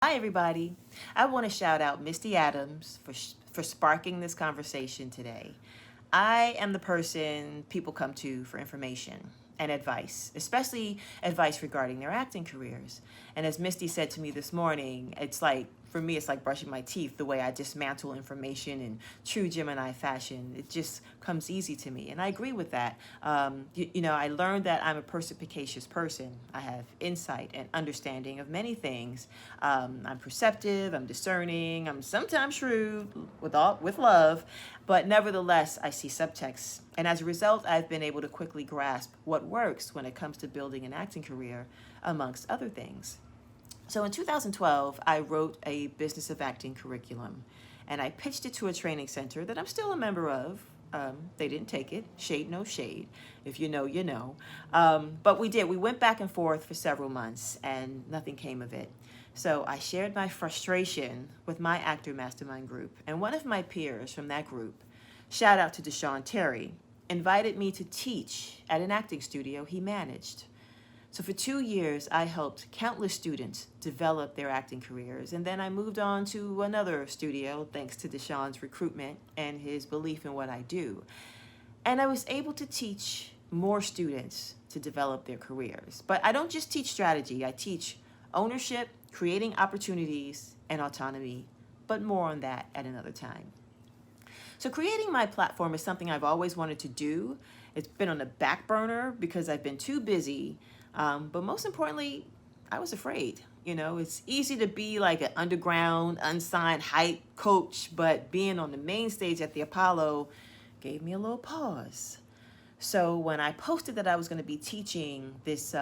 Hi, everybody. I want to shout out Misty Adams for sparking this conversation today. I am the person people come to for information and advice, especially advice regarding their acting careers. And as Misty said to me this morning, for me, it's like brushing my teeth, the way I dismantle information in true Gemini fashion. It just comes easy to me. And I agree with that. I learned that I'm a perspicacious person. I have insight and understanding of many things. I'm perceptive, I'm discerning, I'm sometimes shrewd with love, but nevertheless, I see subtext. And as a result, I've been able to quickly grasp what works when it comes to building an acting career, amongst other things. So in 2012, I wrote a business of acting curriculum, and I pitched it to a training center that I'm still a member of. They didn't take it. Shade, no shade. If you know, you know. But we did. We went back and forth for several months, and nothing came of it. So I shared my frustration with my actor mastermind group, and one of my peers from that group, shout out to Deshaun Terry, invited me to teach at an acting studio he managed. So for 2 years, I helped countless students develop their acting careers. And then I moved on to another studio thanks to Deshaun's recruitment and his belief in what I do. And I was able to teach more students to develop their careers. But I don't just teach strategy. I teach ownership, creating opportunities, and autonomy. But more on that at another time. So creating my platform is something I've always wanted to do. It's been on the back burner because I've been too busy. But most importantly, I was afraid. It's easy to be like an underground, unsigned hype coach, but being on the main stage at the Apollo gave me a little pause. So when I posted that I was going to be teaching this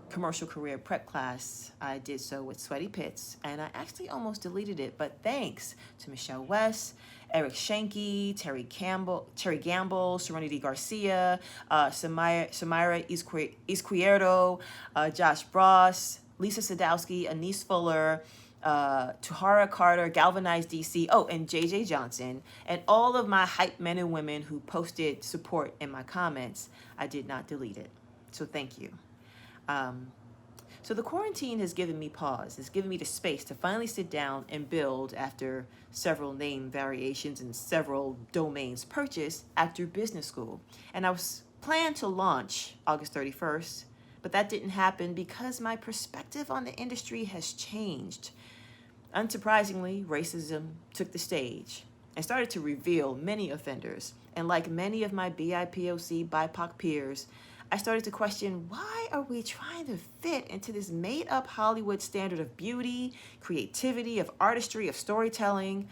commercial career prep class, I did so with sweaty pits, and I actually almost deleted it, but thanks to Michelle West, Eric Shanky, Terry Gamble, Serenity Garcia, Samira Izquierdo, Josh Bross, Lisa Sadowski, Anise Fuller, Tuhara Carter, Galvanized DC, and JJ Johnson, and all of my hype men and women who posted support in my comments. I did not delete it. So thank you. So the quarantine has given me pause. It's given me the space to finally sit down and build, after several name variations and several domains purchased, Actor Business School. And I was planned to launch August 31st, but that didn't happen because my perspective on the industry has changed. Unsurprisingly, racism took the stage and started to reveal many offenders. And like many of my BIPOC peers, I started to question, why are we trying to fit into this made-up Hollywood standard of beauty, creativity, of artistry, of storytelling?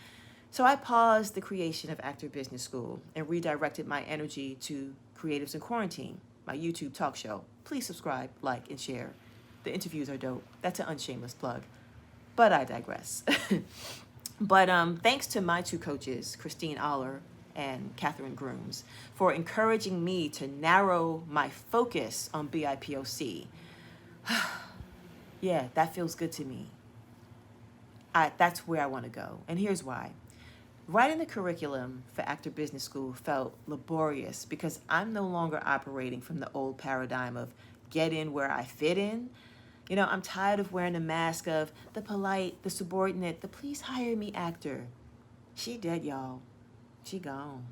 So I paused the creation of Actor Business School and redirected my energy to Creatives in Quarantine, my YouTube talk show. Please subscribe, like, and share. The interviews are dope. That's an unshameless plug. But I digress. But thanks to my two coaches, Christine Aller and Catherine Grooms, for encouraging me to narrow my focus on BIPOC. Yeah, that feels good to me. That's where I want to go. And here's why. Writing the curriculum for Actor Business School felt laborious because I'm no longer operating from the old paradigm of get in where I fit in. I'm tired of wearing the mask of the polite, the subordinate, the please hire me actor. She dead, y'all. She gone.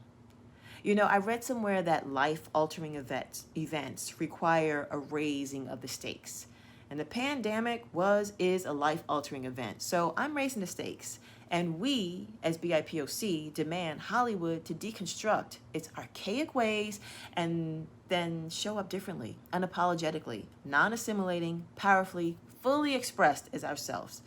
I read somewhere that life-altering events require a raising of the stakes. And the pandemic is a life-altering event. So I'm raising the stakes. And we, as BIPOC, demand Hollywood to deconstruct its archaic ways and then show up differently, unapologetically, non-assimilating, powerfully, fully expressed as ourselves.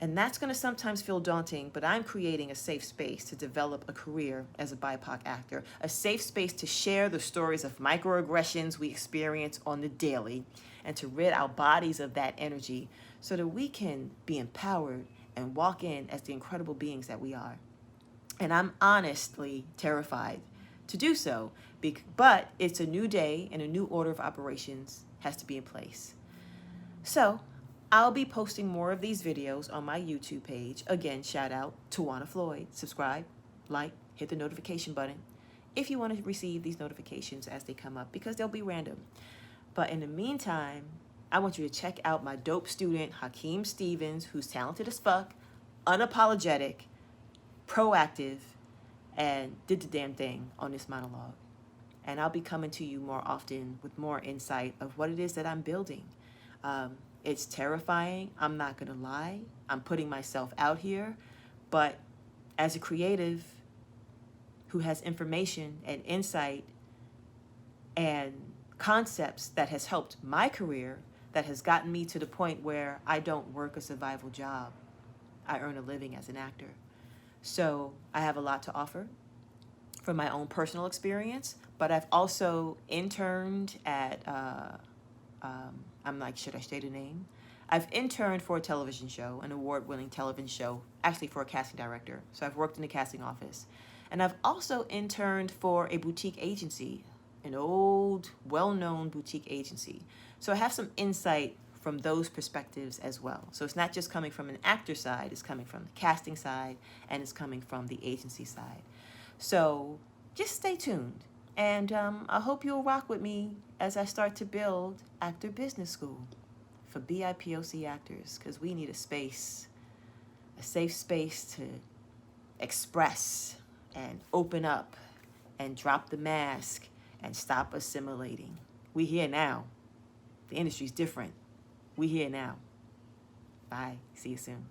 And that's going to sometimes feel daunting, but I'm creating a safe space to develop a career as a BIPOC actor, a safe space to share the stories of microaggressions we experience on the daily, and to rid our bodies of that energy so that we can be empowered and walk in as the incredible beings that we are. And I'm honestly terrified to do so, but it's a new day and a new order of operations has to be in place. So I'll be posting more of these videos on my YouTube page. Again, shout out Tiwana Floyd. Subscribe, like, hit the notification button if you want to receive these notifications as they come up, because they'll be random. But in the meantime, I want you to check out my dope student, Hakeem Stevens, who's talented as fuck, unapologetic, proactive, and did the damn thing on this monologue. And I'll be coming to you more often with more insight of what it is that I'm building. It's terrifying. I'm not going to lie. I'm putting myself out here. But as a creative who has information and insight and concepts that has helped my career, that has gotten me to the point where I don't work a survival job, I earn a living as an actor. So I have a lot to offer from my own personal experience, but I've also interned at, I'm like, should I state a name? I've interned for a television show, an award-winning television show, actually for a casting director. So I've worked in the casting office. And I've also interned for a boutique agency, an old, well-known boutique agency. So I have some insight from those perspectives as well. So it's not just coming from an actor side, it's coming from the casting side, and it's coming from the agency side. So just stay tuned. And I hope you'll rock with me as I start to build Actor Business School for BIPOC actors, because we need a space, a safe space to express and open up and drop the mask and stop assimilating. We here now. The industry's different. We here now. Bye. See you soon.